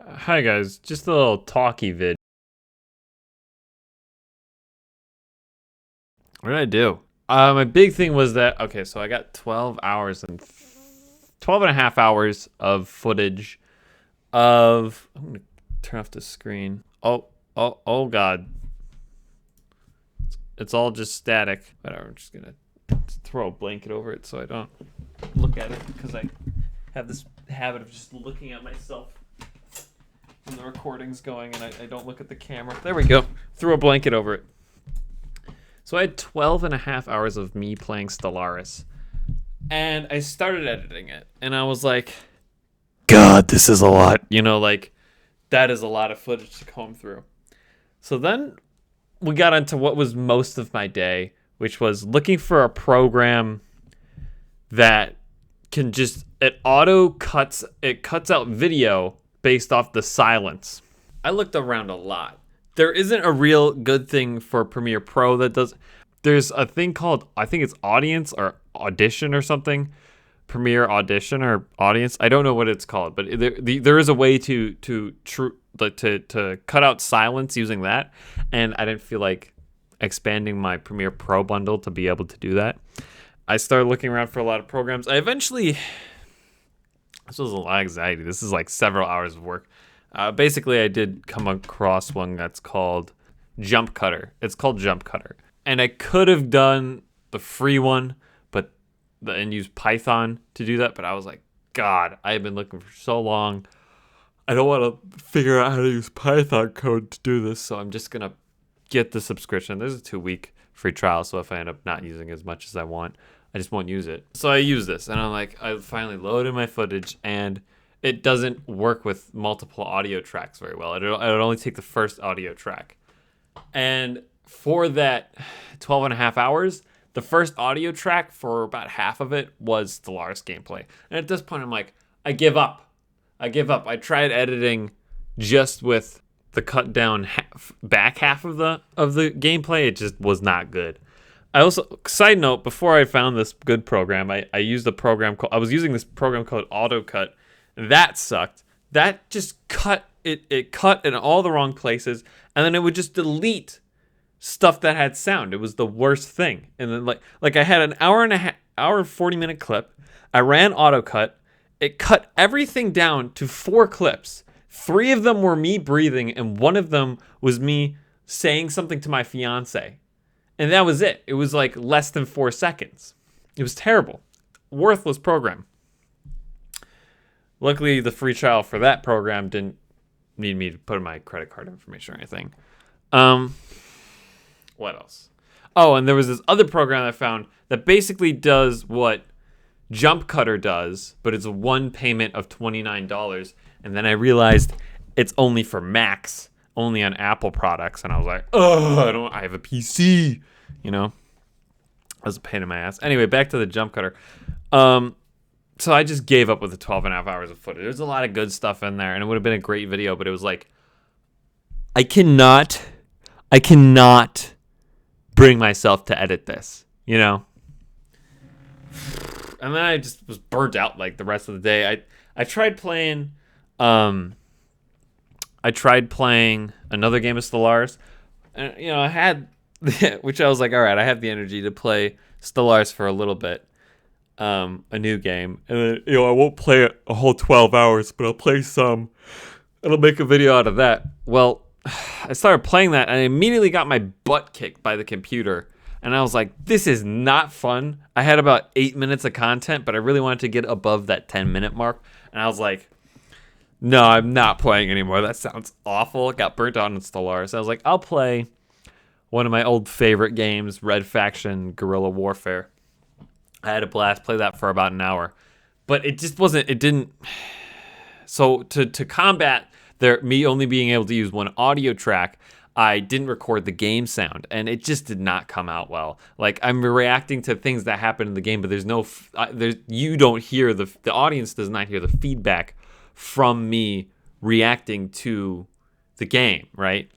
Hi guys, just a little talky vid. What did I do? My big thing was that, okay, so I got 12 hours and 12 and a half hours of footage of, I'm going to turn off the screen. Oh God. It's all just static. Whatever, I'm just going to throw a blanket over it so I don't look at it because I have this habit of just looking at myself when the recording's going and I don't look at the camera. There we go. Threw a blanket over it. So I had 12 and a half hours of me playing Stellaris. And I started editing it. And I was like, God, this is a lot. That is a lot of footage to comb through. So then we got into what was most of my day, which was looking for a program that can just, it cuts out video based off the silence. I looked around a lot. There isn't a real good thing for Premiere Pro that does. There's a thing called, I think it's Audience or Audition or something. Premiere Audition or Audience. I don't know what it's called, but there is a way to cut out silence using that. And I didn't feel like expanding my Premiere Pro bundle to be able to do that. I started looking around for a lot of programs. This was a lot of anxiety. This is like several hours of work. Basically, I did come across one that's called Jump Cutter. It's called Jump Cutter. And I could have done the free one, and used Python to do that. But I was like, God, I've been looking for so long. I don't want to figure out how to use Python code to do this. So I'm just going to get the subscription. There's a 2-week free trial. So if I end up not using as much as I want, I just won't use it. So I use this. And I'm like, I finally loaded my footage and it doesn't work with multiple audio tracks very well. It would only take the first audio track. And for that 12 and a half hours, the first audio track for about half of it was Stellaris gameplay. And at this point, I'm like, I give up. I tried editing just with the cut down back half of the gameplay. It just was not good. I also, side note, before I found this good program, I used I was using this program called AutoCut. That sucked. That just cut it cut in all the wrong places, and then it would just delete stuff that had sound. It was the worst thing. And then like I had an hour and 40-minute clip. I ran AutoCut. It cut everything down to 4 clips. 3 of them were me breathing, and 1 of them was me saying something to my fiance. And that was it. It was like less than 4 seconds. It was terrible. Worthless program. Luckily, the free trial for that program didn't need me to put in my credit card information or anything. What else? Oh, and there was this other program I found that basically does what Jump Cutter does, but it's one payment of $29. And then I realized it's only for Macs, only on Apple products. And I was like, oh, I have a PC, That was a pain in my ass. Anyway, back to the Jump Cutter. So I just gave up with the 12 and a half hours of footage. There's a lot of good stuff in there, and it would have been a great video, but it was like, I cannot bring myself to edit this, And then I just was burnt out like the rest of the day. I tried playing another game of Stellaris, and I had which I was like, all right, I have the energy to play Stellaris for a little bit. A new game, and then, I won't play it a whole 12 hours, but I'll play some, and I'll make a video out of that. Well, I started playing that, and I immediately got my butt kicked by the computer, and I was like, this is not fun. I had about 8 minutes of content, but I really wanted to get above that 10-minute mark, and I was like, no, I'm not playing anymore. That sounds awful. Got burnt out on Stellaris. I was like, I'll play one of my old favorite games, Red Faction Guerrilla Warfare. I had a blast, play that for about an hour, but it just wasn't, it didn't, so to combat me only being able to use one audio track, I didn't record the game sound, and it just did not come out well. Like, I'm reacting to things that happen in the game, but you don't hear, the audience does not hear the feedback from me reacting to the game, right?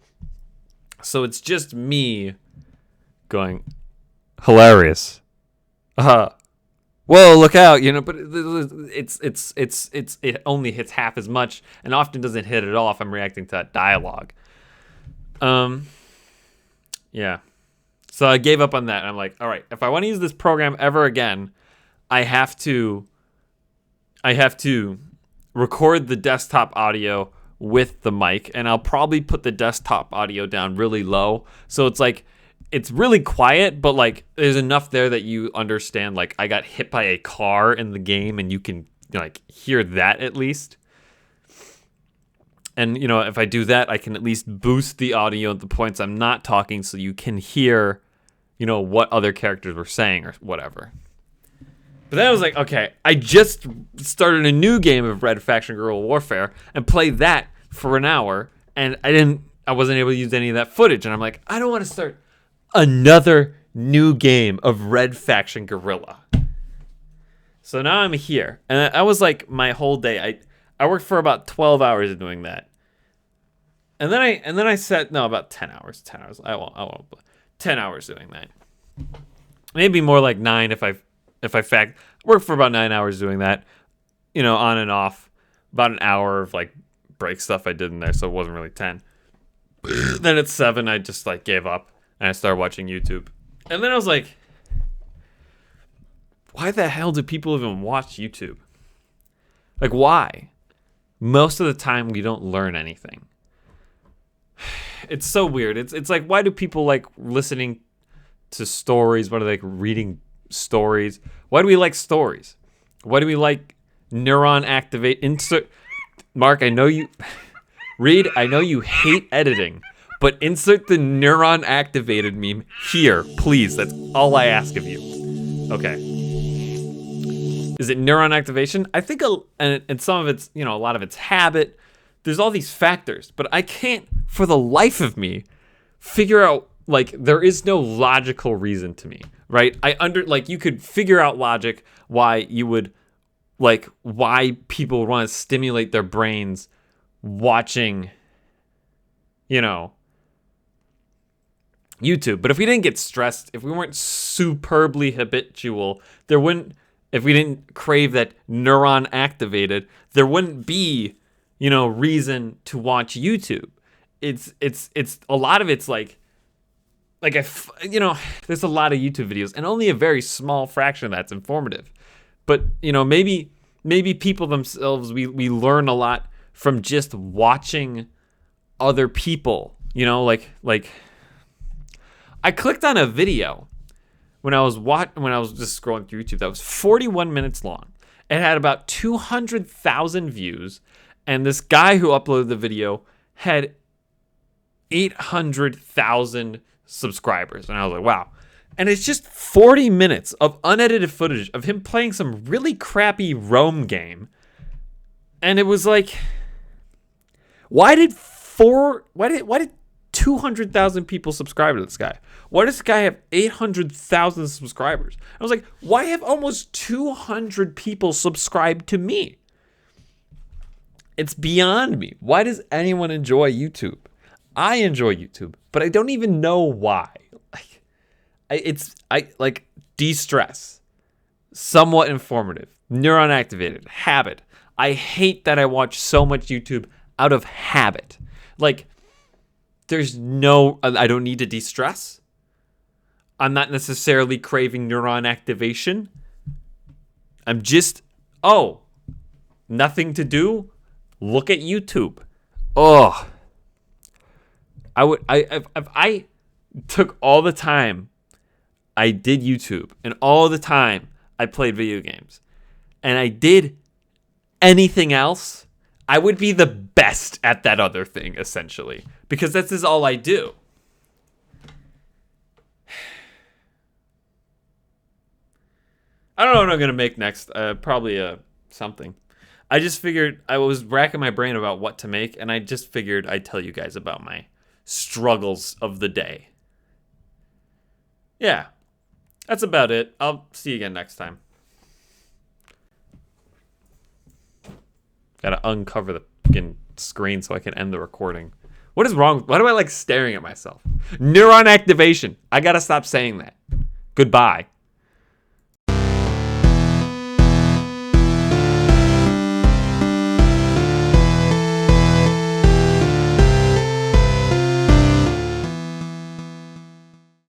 So it's just me going, hilarious. whoa, look out, but it only hits half as much and often doesn't hit at all if I'm reacting to that dialogue. Yeah. So I gave up on that. And I'm like, all right, if I want to use this program ever again, I have to record the desktop audio with the mic, and I'll probably put the desktop audio down really low. So it's like, it's really quiet, but like there's enough there that you understand, like I got hit by a car in the game and you can like hear that at least. And if I do that, I can at least boost the audio at the points I'm not talking so you can hear, what other characters were saying or whatever. But then I was like, okay, I just started a new game of Red Faction Guerrilla Warfare and played that for an hour, and I wasn't able to use any of that footage. And I'm like, I don't want to start another new game of Red Faction Guerrilla. So now I'm here, and I was like, my whole day, I worked for about 12 hours doing that. And then I said, no, about 10 hours. I won't 10 hours doing that. Maybe more like 9 if I worked for about 9 hours doing that, on and off. About an hour of like break stuff I did in there, so it wasn't really 10. Then at 7, I just like gave up and I started watching YouTube. And then I was like, why the hell do people even watch YouTube? Like, why? Most of the time we don't learn anything. It's so weird. It's like, why do people like listening to stories? Why do they like reading stories? Why do we like stories? Why do we like neuron activate insert? Mark, I know you Reed, I know you hate editing, but insert the neuron activated meme here, please. That's all I ask of you. Okay. Is it neuron activation? I think, and some of it's, a lot of it's habit. There's all these factors, but I can't, for the life of me, figure out, like, there is no logical reason to me, right? You could figure out logic why you would, like, why people want to stimulate their brains watching, YouTube. But if we didn't get stressed, if we weren't superbly habitual, if we didn't crave that neuron activated, there wouldn't be, reason to watch YouTube. It's a lot of it's like there's a lot of YouTube videos and only a very small fraction of that's informative. But, maybe people themselves, we learn a lot from just watching other people, like I clicked on a video when I was just scrolling through YouTube that was 41 minutes long. It had about 200,000 views, and this guy who uploaded the video had 800,000 subscribers. And I was like, wow. And it's just 40 minutes of unedited footage of him playing some really crappy Rome game. And it was like, why did 200,000 people subscribe to this guy? Why does this guy have 800,000 subscribers? I was like, why have almost 200 people subscribed to me? It's beyond me. Why does anyone enjoy YouTube? I enjoy YouTube, but I don't even know why. Like de-stress, somewhat informative, neuron activated, habit. I hate that I watch so much YouTube out of habit. Like, I don't need to de-stress. I'm not necessarily craving neuron activation. I'm just, nothing to do? Look at YouTube. Oh. If I took all the time I did YouTube and all the time I played video games and I did anything else, I would be the best at that other thing, essentially, because this is all I do. I don't know what I'm going to make next. Probably something. I just figured, I was racking my brain about what to make, and I just figured I'd tell you guys about my struggles of the day. Yeah, that's about it. I'll see you again next time. Gotta uncover the fucking screen so I can end the recording. What is wrong? Why do I like staring at myself? Neuron activation. I gotta stop saying that. Goodbye.